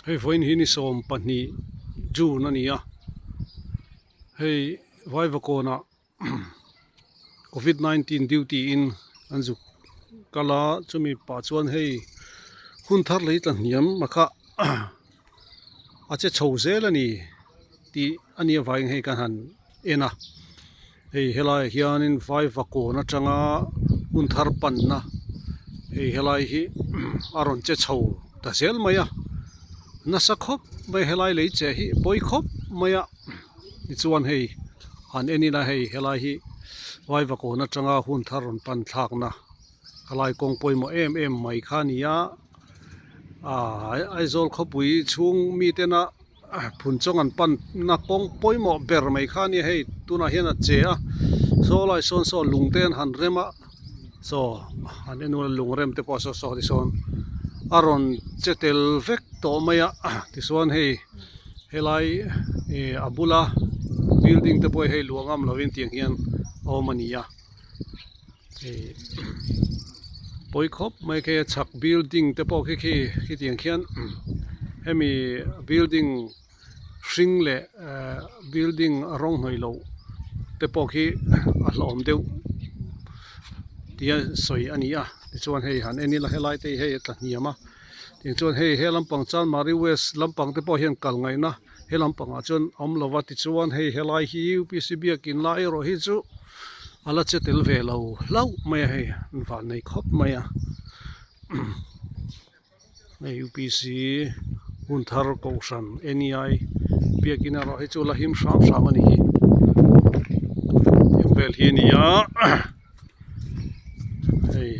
Hei voin hini som pani June ania. Hei vai vakona COVID-19 duty in anzu kala chumi pa chuan hei hun thar lei tlan niam makha ache chhozel ani ti ania vai hei kan han ena hei helai hianin vai vakona tanga hun thar pan na hei helai hi aron che chho ta zel maya nasa khop mai helai lei che hi boi khop maya ni chuan hei han eni na hei helai hi vai vakona tanga hun tharon pan thlak na kalai kong poimo em mai khania aizol khopui chung mi tena phun chong an pan na kong poimo ber mai khani hei tuna hian a che a so lai son so lungten han rema so han enul lungrem te po so di son aron chetel vek to maya ti suan hei helai abula building te poi hei luangam lovin tiang hian omania poi khop mai ke chak building te po khi tiang khian hemi building hring le building rong hnoi lo te po khi a hlom deuh tia soi ania ti chuan hei han eni la helai te hei ta niama ting chuan hei he lampang chan mari west lampang te po hian kal ngai na he lampang a chuan om lova ti chuan hei helai hi UPC biakin la ero hi chu ala chetel ve lo lau mai hei va nei khop mai a nei UPC hun thar ko san NEI biakin ro hi chu la him sam ani hi vel hi nia hei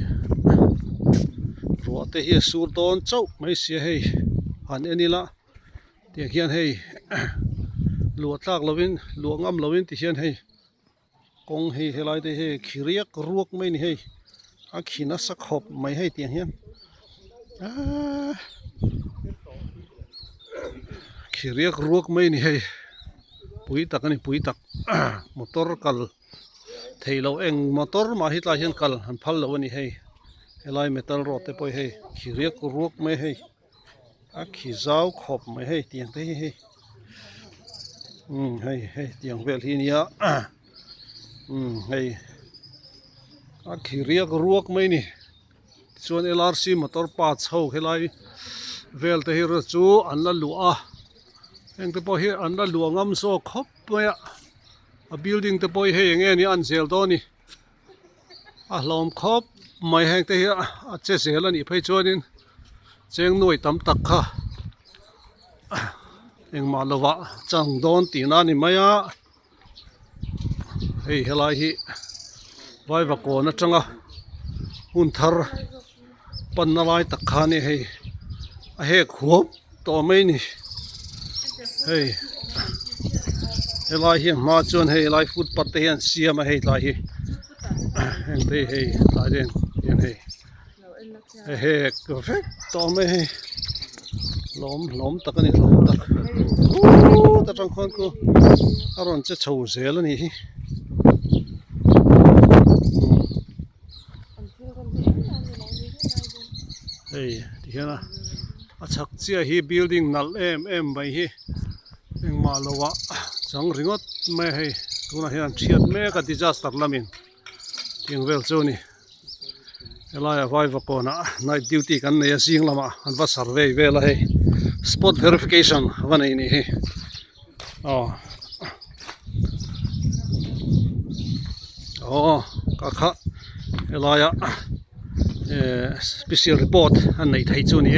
ruate hi sur don chau mai sia hei han enila tiang hian hei luatlak lovin luangam lovin ti hian hei kong hei helai te hei khiriak ruak mai ni hei a khina sakhop mai hei tiang hian khiriak ruak mai ni hei pui tak ani pui tak motor kal theilo eng motor ma hi tla hian kal han phal lo ani hei helai metal rod te poi hei khiriak ruak mai hei a khizau khop mai hei tiang te hei hei tiang vel hi nia hei a khiriak ruak mai ni chuan LRC motor parts ho helai vel te hi ro chu an la lu a eng te poi hi an la luangam so khop mai a building te poi hei nge ni an zel do ni a hlom khop mai heng te hi a che zel ani phei chuanin cheng noi tam tak kha eng ma lova chang don ti na ni maya hei helai hi vai vakona changa hun thar pan na lai tak kha ni hei a he khuap to mai ni hei helai hi ma chuan hei lai footpath te hian siam a hei lai hi heng te hei lai den hian hei he perfect to mai hei lom tak ani lom tak ta tang khon ko aron che chho zel ani hi hei ti hiana a chak chia hi building nal em bai hi eng ma lowa chang ringot mai hei tuna hian thiat me ka disaster lamin ting vel chu ni helai vai vakona night duty kan nei asing lama an va survey vela hei spot verification vanei ni hi ka kha helai special report an nei thei chu ni